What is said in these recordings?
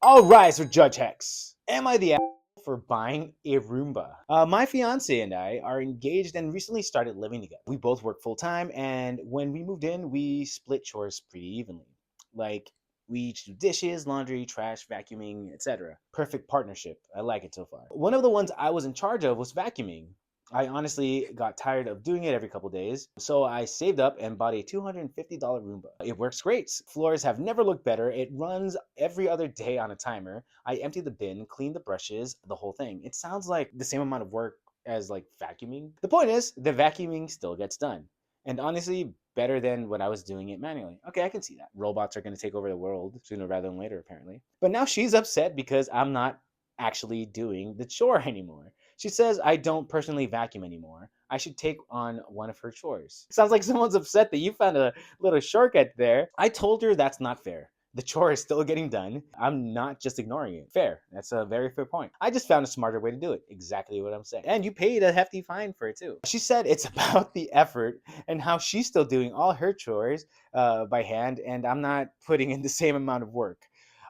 All rise for Judge Hexx. Am I the asshole for buying a Roomba? My fiance and I are engaged and recently started living together. We both work full time, and when we moved in, we split chores pretty evenly. Like, we each do dishes, laundry, trash, vacuuming, etc. Perfect partnership. I like it so far. One of the ones I was in charge of was vacuuming. I honestly got tired of doing it every couple days, so I saved up and bought a $250 Roomba. It works great. Floors have never looked better. It runs every other day on a timer. I empty the bin, clean the brushes, the whole thing. It sounds like the same amount of work as like vacuuming. The point is, the vacuuming still gets done. And honestly, better than when I was doing it manually. Okay, I can see that. Robots are going to take over the world sooner rather than later, apparently. But now she's upset because I'm not actually doing the chore anymore. She says I don't personally vacuum anymore. I should take on one of her chores. Sounds like someone's upset that you found a little shortcut there. I told her that's not fair. The chore is still getting done. I'm not just ignoring it. Fair. That's a very fair point. I just found a smarter way to do it. Exactly what I'm saying. And you paid a hefty fine for it too. She said it's about the effort and how she's still doing all her chores by hand, and I'm not putting in the same amount of work.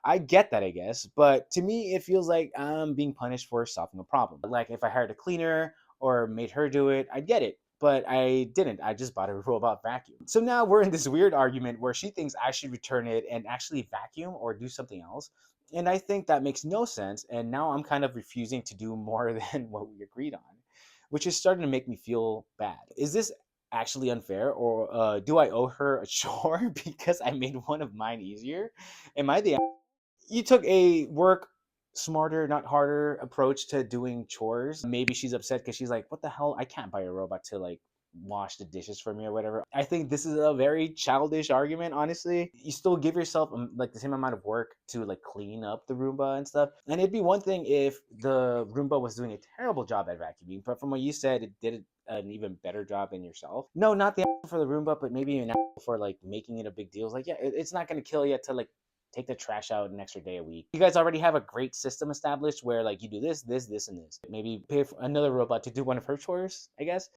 I get that, I guess, but to me, it feels like I'm being punished for solving a problem. Like if I hired a cleaner or made her do it, I'd get it. But I didn't. I just bought a robot vacuum. So now we're in this weird argument where she thinks I should return it and actually vacuum or do something else. And I think that makes no sense. And now I'm kind of refusing to do more than what we agreed on, which is starting to make me feel bad. Is this actually unfair, or do I owe her a chore because I made one of mine easier? Am I the You took a work smarter, not harder approach to doing chores. Maybe she's upset because she's like, what the hell? I can't buy a robot to like wash the dishes for me or whatever. I think this is a very childish argument, honestly. You still give yourself like the same amount of work to like clean up the Roomba and stuff. And it'd be one thing if the Roomba was doing a terrible job at vacuuming, but from what you said, it did an even better job than yourself. No, not the for the Roomba, but maybe an for like making it a big deal. It's like, yeah, it's not going to kill you to like take the trash out an extra day a week. You guys already have a great system established where like you do this, this, this, and this. Maybe pay for another robot to do one of her chores, I guess.